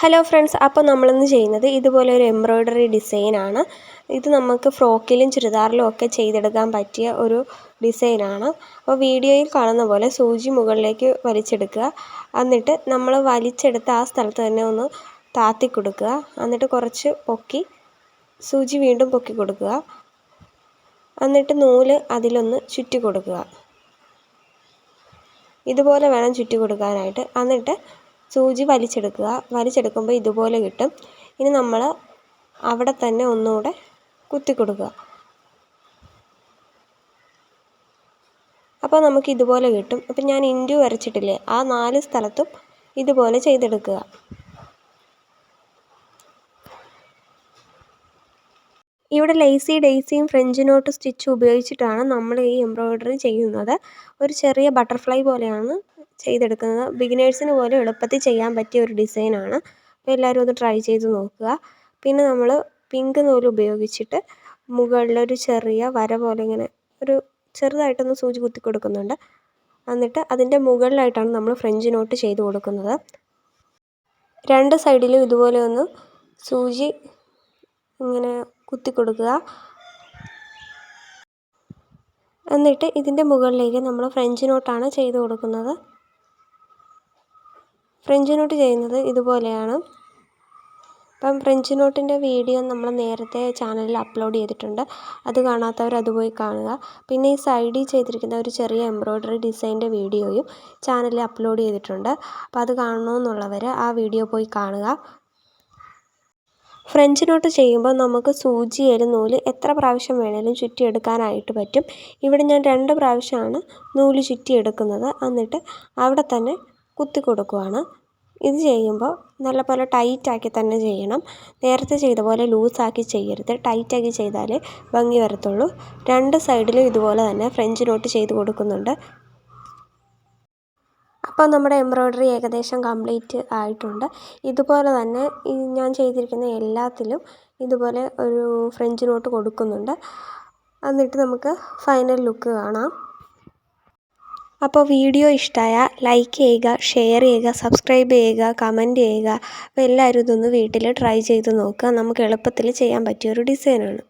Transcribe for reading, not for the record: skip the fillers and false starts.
Hello friends, അപ്പോൾ നമ്മളിന്ന് ചെയ്യുന്നത് ഇതുപോലെ ഒരു എംബ്രോയ്ഡറി ഡിസൈനാണ്. ഇത് നമുക്ക് ഫ്രോക്കിലും ചുരിദാറിലും ഒക്കെ ചെയ്തെടുക്കാൻ പറ്റിയ ഒരു ഡിസൈനാണ്. അപ്പോൾ വീഡിയോയിൽ കാണുന്ന പോലെ സൂചി മുകളിലേക്ക് വലിച്ചെടുക്കുക. എന്നിട്ട് നമ്മൾ വലിച്ചെടുത്ത ആ സ്ഥലത്ത് തന്നെ ഒന്ന് താത്തി കൊടുക്കുക. എന്നിട്ട് കുറച്ച് പൊക്കി സൂചി വീണ്ടും പൊക്കി കൊടുക്കുക. എന്നിട്ട് നൂല് അതിലൊന്ന് ചുറ്റി കൊടുക്കുക. ഇതുപോലെ വേണം ചുറ്റി കൊടുക്കാനായിട്ട്. എന്നിട്ട് സൂചി വലിച്ചെടുക്കുക. വലിച്ചെടുക്കുമ്പോൾ ഇതുപോലെ കിട്ടും. ഇനി നമ്മൾ അവിടെ തന്നെ ഒന്നുകൂടെ കുത്തി കൊടുക്കുക. അപ്പോൾ നമുക്ക് ഇതുപോലെ കിട്ടും. അപ്പം ഞാൻ ഇൻറ്റു വരച്ചിട്ടില്ലേ, ആ 4 സ്ഥലത്തും ഇതുപോലെ ചെയ്തെടുക്കുക. ഇവിടെ ലേസി ഡെയ്സിയും ഫ്രഞ്ച് നോട്ട് സ്റ്റിച്ചും ഉപയോഗിച്ചിട്ടാണ് നമ്മൾ ഈ എംബ്രോയ്ഡറി ചെയ്യുന്നത്. ഒരു ചെറിയ ബട്ടർഫ്ലൈ പോലെയാണ് ചെയ്തെടുക്കുന്നത്. ബിഗിനേഴ്സിന് പോലും എളുപ്പത്തിൽ ചെയ്യാൻ പറ്റിയ ഒരു ഡിസൈനാണ്. അപ്പോൾ എല്ലാവരും ഒന്ന് ട്രൈ ചെയ്ത് നോക്കുക. പിന്നെ നമ്മൾ പിങ്ക് നൂല് ഉപയോഗിച്ചിട്ട് മുകളിലൊരു ചെറിയ വര പോലെ ഇങ്ങനെ ഒരു ചെറുതായിട്ടൊന്ന് സൂചി കുത്തി കൊടുക്കുന്നുണ്ട്. എന്നിട്ട് അതിൻ്റെ മുകളിലായിട്ടാണ് നമ്മൾ ഫ്രഞ്ച് നോട്ട് ചെയ്ത് കൊടുക്കുന്നത്. 2 സൈഡിലും ഇതുപോലെ ഒന്ന് സൂചി ഇങ്ങനെ കുത്തി കൊടുക്കുക. എന്നിട്ട് ഇതിൻ്റെ മുകളിലേക്ക് നമ്മൾ ഫ്രഞ്ച് നോട്ടാണ് ചെയ്ത് കൊടുക്കുന്നത്. ഫ്രഞ്ച് നോട്ട് ചെയ്യുന്നത് ഇതുപോലെയാണ്. അപ്പം ഫ്രഞ്ച് നോട്ടിൻ്റെ വീഡിയോ നമ്മൾ നേരത്തെ ചാനലിൽ അപ്ലോഡ് ചെയ്തിട്ടുണ്ട്. അത് കാണാത്തവർ അത് പോയി കാണുക. പിന്നെ ഈ സൈഡിൽ ചെയ്തിരിക്കുന്ന ഒരു ചെറിയ എംബ്രോയ്ഡറി ഡിസൈൻ്റെ വീഡിയോയും ചാനലിൽ അപ്ലോഡ് ചെയ്തിട്ടുണ്ട്. അപ്പോൾ അത് കാണണമെന്നുള്ളവർ ആ വീഡിയോ പോയി കാണുക. ഫ്രഞ്ച് നോട്ട് ചെയ്യുമ്പോൾ നമുക്ക് സൂചിയിൽ നൂല് എത്ര പ്രാവശ്യം വേണേലും ചുറ്റിയെടുക്കാനായിട്ട് പറ്റും. ഇവിടെ ഞാൻ 2 പ്രാവശ്യമാണ് നൂല് ചുറ്റിയെടുക്കുന്നത്. എന്നിട്ട് അവിടെ തന്നെ കുത്തി കൊടുക്കുവാണ്. ഇത് ചെയ്യുമ്പോൾ നല്ലപോലെ ടൈറ്റാക്കി തന്നെ ചെയ്യണം. നേരത്തെ ചെയ്ത പോലെ ലൂസാക്കി ചെയ്യരുത്. ടൈറ്റാക്കി ചെയ്താലേ ഭംഗി വരത്തുള്ളൂ. 2 സൈഡിലും ഇതുപോലെ തന്നെ ഫ്രഞ്ച് നോട്ട് ചെയ്ത് കൊടുക്കുന്നുണ്ട്. അപ്പോൾ നമ്മുടെ എംബ്രോയ്ഡറി ഏകദേശം കംപ്ലീറ്റ് ആയിട്ടുണ്ട്. ഇതുപോലെ തന്നെ ഞാൻ ചെയ്തിരിക്കുന്ന എല്ലാത്തിലും ഇതുപോലെ ഒരു ഫ്രഞ്ച് നോട്ട് കൊടുക്കുന്നുണ്ട്. എന്നിട്ട് നമുക്ക് ഫൈനൽ ലുക്ക് കാണാം. അപ്പോൾ വീഡിയോ ഇഷ്ടമായാൽ ലൈക്ക് ചെയ്യുക, ഷെയർ ചെയ്യുക, സബ്സ്ക്രൈബ് ചെയ്യുക, കമൻറ്റ് ചെയ്യുക. അപ്പോൾ എല്ലാവരും ഇതൊന്ന് വീട്ടിൽ ട്രൈ ചെയ്ത് നോക്കുക. നമുക്ക് എളുപ്പത്തിൽ ചെയ്യാൻ പറ്റിയൊരു ഡിസൈനാണ്.